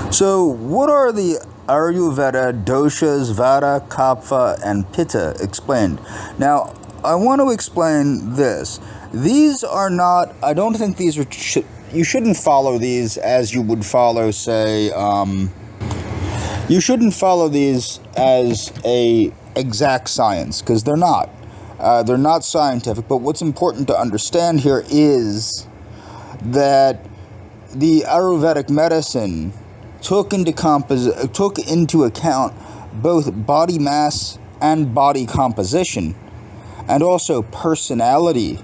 So, what are the Ayurveda doshas, Vata, Kapha, and Pitta explained? Now, I want to explain this. These are not, I don't think these are, you shouldn't follow these as you would follow, say, you shouldn't follow these as a exact science, because they're not. They're not scientific, but what's important to understand here is that the Ayurvedic medicine took into account both body mass and body composition, and also personality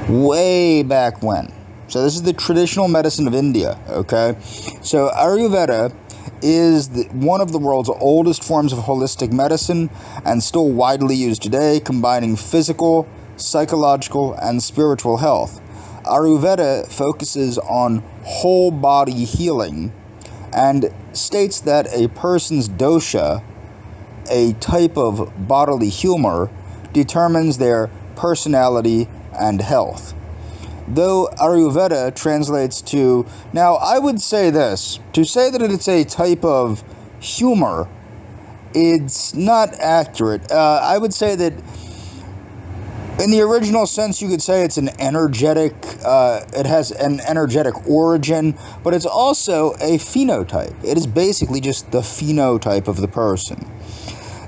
way back when. So this is the traditional medicine of India, okay? So Ayurveda is one of the world's oldest forms of holistic medicine and still widely used today, combining physical, psychological, and spiritual health. Ayurveda focuses on whole body healing and states that a person's dosha, a type of bodily humor, determines their personality and health. Though Ayurveda translates to, now I would say this, to say that it's a type of humor, it's not accurate. I would say that in the original sense, you could say it's an energetic, it has an energetic origin, but it's also a phenotype. It is basically just the phenotype of the person.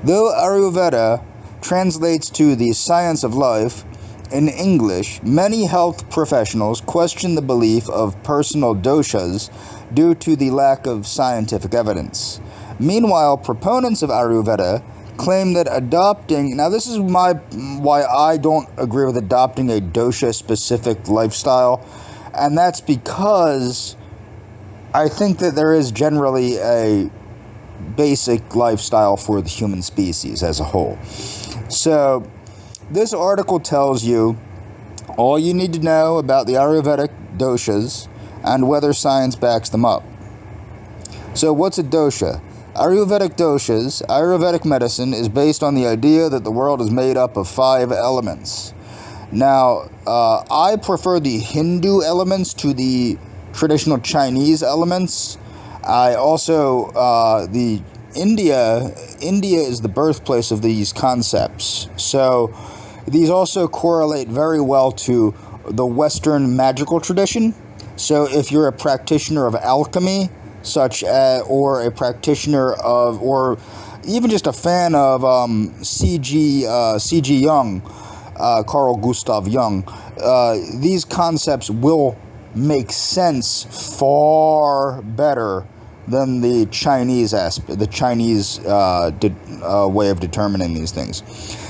Though Ayurveda translates to the science of life in English, many health professionals question the belief of personal doshas due to the lack of scientific evidence. Meanwhile, proponents of Ayurveda claim that adopting, now this is why I don't agree with adopting a dosha-specific lifestyle, and that's because I think that there is generally a basic lifestyle for the human species as a whole. So, this article tells you all you need to know about the Ayurvedic doshas and whether science backs them up. So, what's a dosha? Ayurvedic doshas, Ayurvedic medicine, is based on the idea that the world is made up of 5 elements. Now, I prefer the Hindu elements to the traditional Chinese elements. I also, India is the birthplace of these concepts. So, these also correlate very well to the Western magical tradition. So, if you're a practitioner of alchemy, or a practitioner of, or even just a fan of C.G. Jung, Carl Gustav Jung, these concepts will make sense far better than the Chinese way of determining these things.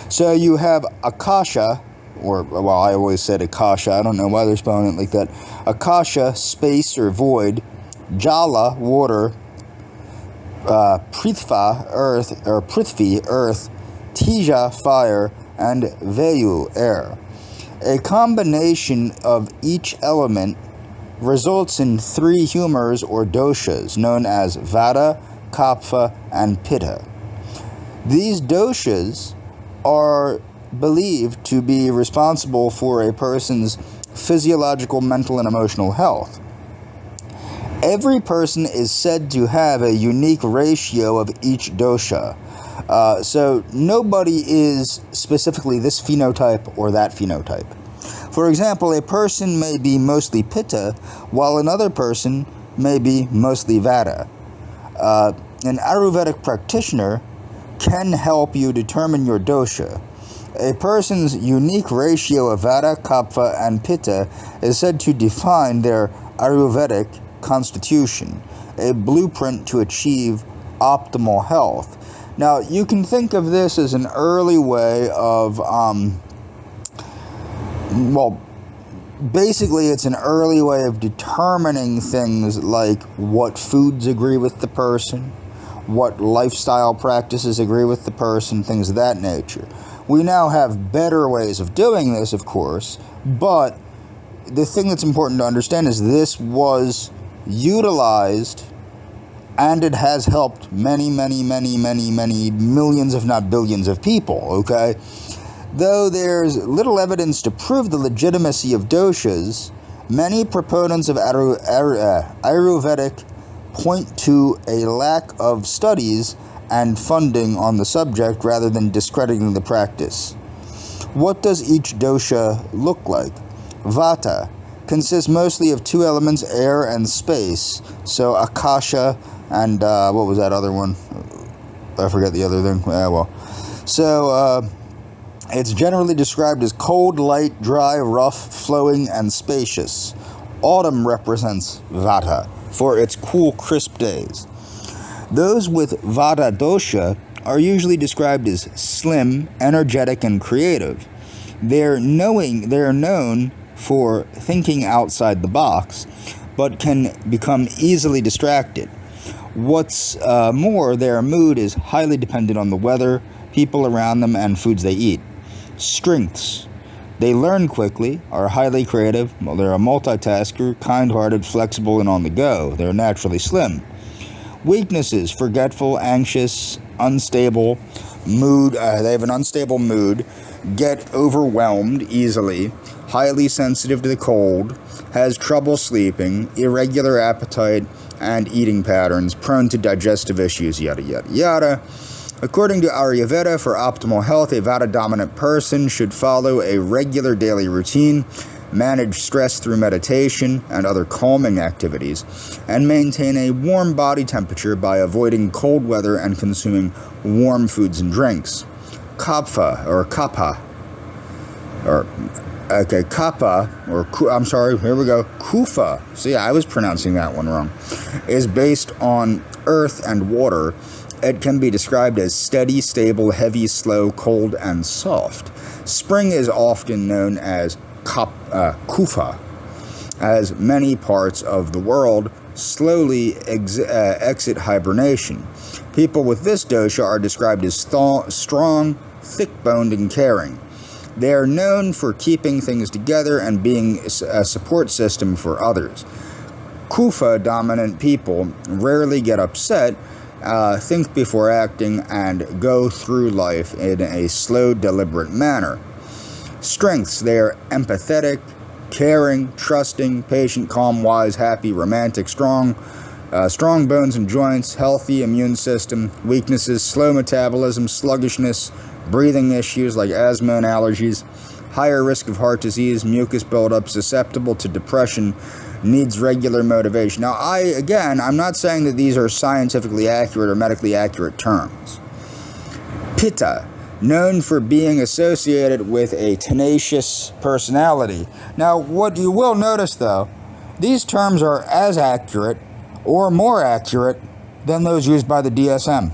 So you have Akasha, I always said Akasha, I don't know why they're spelling it like that. Akasha, space or void, Jala, water, Prithvi, earth, Tija, fire, and Vayu, air. A combination of each element results in 3 humors or doshas, known as Vata, Kapha, and Pitta. These doshas are believed to be responsible for a person's physiological, mental, and emotional health. Every person is said to have a unique ratio of each dosha. So nobody is specifically this phenotype or that phenotype. For example, a person may be mostly Pitta, while another person may be mostly Vata. An Ayurvedic practitioner can help you determine your dosha. A person's unique ratio of Vata, Kapha, and Pitta is said to define their Ayurvedic constitution, a blueprint to achieve optimal health. Now, you can think of this as an early way of, basically it's an early way of determining things like what foods agree with the person, what lifestyle practices agree with the person, things of that nature. We now have better ways of doing this, of course, but the thing that's important to understand is this was utilized, and it has helped many millions, if not billions of people, okay? Though there's little evidence to prove the legitimacy of doshas, Many proponents of Ayurvedic point to a lack of studies and funding on the subject rather than discrediting the practice. What does each dosha look like? Vata consists mostly of two elements, air and space. So Akasha and what was that other one? I forget the other thing. So it's generally described as cold, light, dry, rough, flowing, and spacious. Autumn represents Vata for its cool, crisp days. Those with Vata dosha are usually described as slim, energetic, and creative. They're known for thinking outside the box, but can become easily distracted. What's more, their mood is highly dependent on the weather, people around them, and foods they eat. Strengths. They learn quickly, are highly creative, they're a multitasker, kind-hearted, flexible, and on the go. They're naturally slim. Weaknesses: forgetful, anxious, unstable, mood. They have an unstable mood, get overwhelmed easily, highly sensitive to the cold, has trouble sleeping, irregular appetite and eating patterns, prone to digestive issues, yada, yada, yada. According to Ayurveda, for optimal health, a Vata-dominant person should follow a regular daily routine, manage stress through meditation and other calming activities, and maintain a warm body temperature by avoiding cold weather and consuming warm foods and drinks. Kapha, or Kapha, Kufa, see, I was pronouncing that one wrong, is based on earth and water. It can be described as steady, stable, heavy, slow, cold, and soft. Spring is often known as Kufa, as many parts of the world slowly exit hibernation. People with this dosha are described as strong, thick-boned, and caring. They are known for keeping things together and being a support system for others. Kufa-dominant people rarely get upset, think before acting, and go through life in a slow, deliberate manner. Strengths: they are empathetic, caring, trusting, patient, calm, wise, happy, romantic, strong bones and joints, healthy immune system. Weaknesses: slow metabolism, sluggishness, breathing issues like asthma and allergies, higher risk of heart disease, mucus buildup, susceptible to depression, needs regular motivation. Now, I'm not saying that these are scientifically accurate or medically accurate terms. Pitta, known for being associated with a tenacious personality. Now, what you will notice, though, these terms are as accurate or more accurate than those used by the DSM,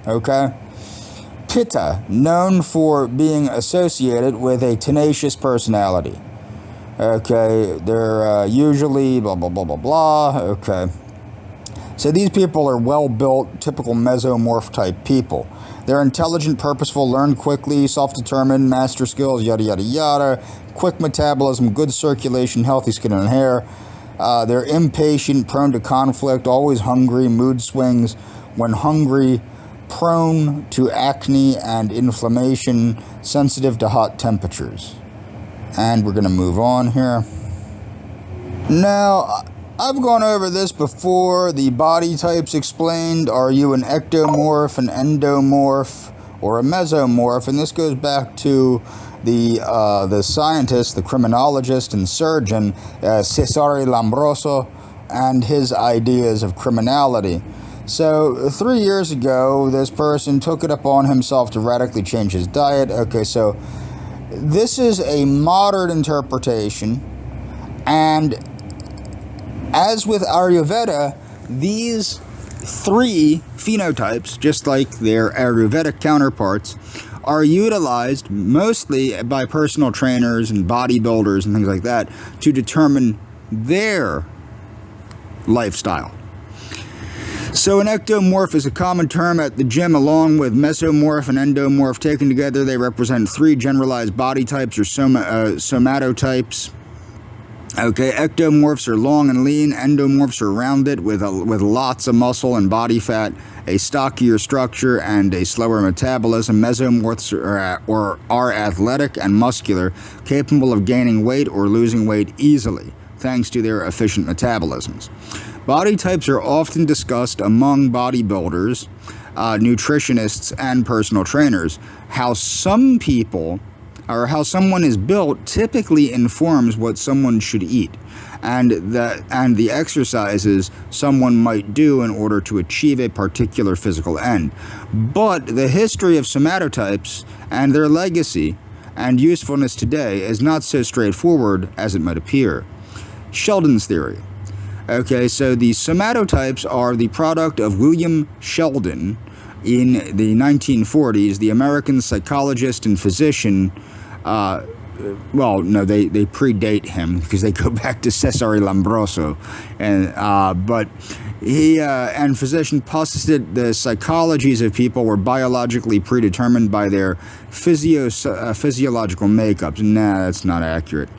okay? Pitta, known for being associated with a tenacious personality. Okay, they're usually blah, blah, blah, blah, blah, okay. So these people are well-built, typical mesomorph type people. They're intelligent, purposeful, learn quickly, self-determined, master skills, yada, yada, yada. Quick metabolism, good circulation, healthy skin and hair. They're impatient, prone to conflict, always hungry, mood swings. When hungry, prone to acne and inflammation, sensitive to hot temperatures. And we're going to move on here. Now, I've gone over this before. The body types explained. Are you an ectomorph, an endomorph, or a mesomorph? And this goes back to the scientist, the criminologist and surgeon, Cesare Lombroso, and his ideas of criminality. So 3 years ago, this person took it upon himself to radically change his diet. Okay, so this is a modern interpretation, and as with Ayurveda, these three phenotypes, just like their Ayurvedic counterparts, are utilized mostly by personal trainers and bodybuilders and things like that to determine their lifestyle. So an ectomorph is a common term at the gym, along with mesomorph and endomorph. Taken together, they represent three generalized body types or somatotypes. Okay, ectomorphs are long and lean. Endomorphs are rounded with lots of muscle and body fat, a stockier structure, and a slower metabolism. Mesomorphs are athletic and muscular, capable of gaining weight or losing weight easily. thanks to their efficient metabolisms. Body types are often discussed among bodybuilders, nutritionists, and personal trainers. How some people, or how someone is built, typically informs what someone should eat, and the exercises someone might do in order to achieve a particular physical end. But the history of somatotypes and their legacy and usefulness today is not so straightforward as it might appear. Sheldon's theory. Okay, so the somatotypes are the product of William Sheldon in the 1940s, the American psychologist and physician. Well, no, they predate him because they go back to Cesare Lombroso, but he and physician posited the psychologies of people were biologically predetermined by their physiological makeups. Nah, that's not accurate.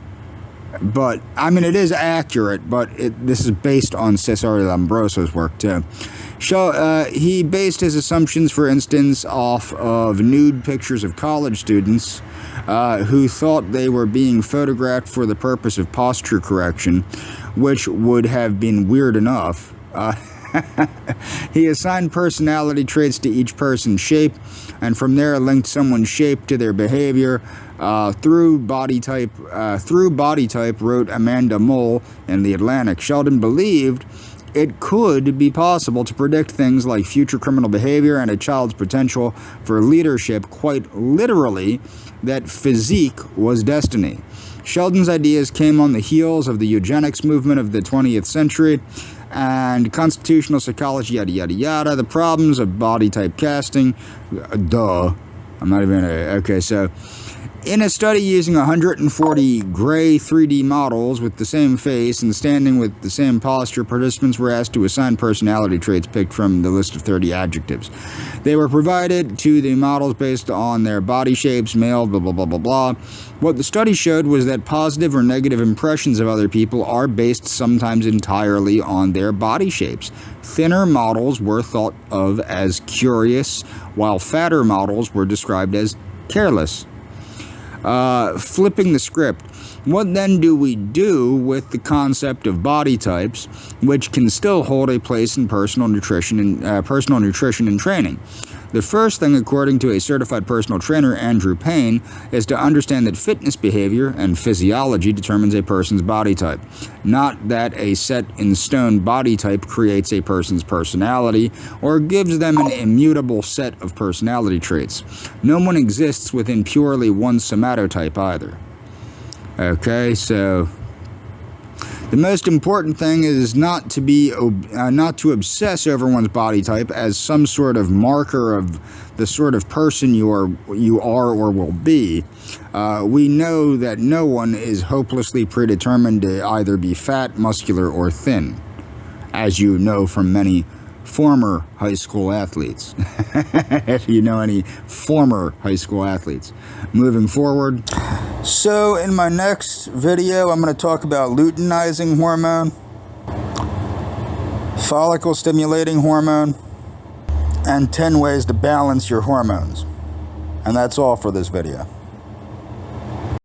But, I mean, it is accurate, but this is based on Cesare Lombroso's work, too. He based his assumptions, for instance, off of nude pictures of college students who thought they were being photographed for the purpose of posture correction, which would have been weird enough. He assigned personality traits to each person's shape, and from there linked someone's shape to their behavior through body type. Wrote Amanda Mole in The Atlantic. Sheldon believed it could be possible to predict things like future criminal behavior and a child's potential for leadership, quite literally, that physique was destiny. Sheldon's ideas came on the heels of the eugenics movement of the 20th century and constitutional psychology, yada, yada, yada. The problems of body type casting. I'm not even okay, so in a study using 140 gray 3D models with the same face and standing with the same posture, participants were asked to assign personality traits picked from the list of 30 adjectives. They were provided to the models based on their body shapes, male, blah, blah, blah, blah, blah. What the study showed was that positive or negative impressions of other people are based sometimes entirely on their body shapes. Thinner models were thought of as curious, while fatter models were described as careless. Flipping the script. What then do we do with the concept of body types, which can still hold a place in personal nutrition and training? The first thing, according to a certified personal trainer, Andrew Payne, is to understand that fitness behavior and physiology determines a person's body type. Not that a set-in-stone body type creates a person's personality or gives them an immutable set of personality traits. No one exists within purely one somatotype either. Okay, so the most important thing is not to obsess over one's body type as some sort of marker of the sort of person you are or will be. We know that no one is hopelessly predetermined to either be fat, muscular, or thin, as you know from many former high school athletes. If you know any former high school athletes. Moving forward. So in my next video, I'm going to talk about luteinizing hormone, follicle stimulating hormone, and 10 ways to balance your hormones. And that's all for this video.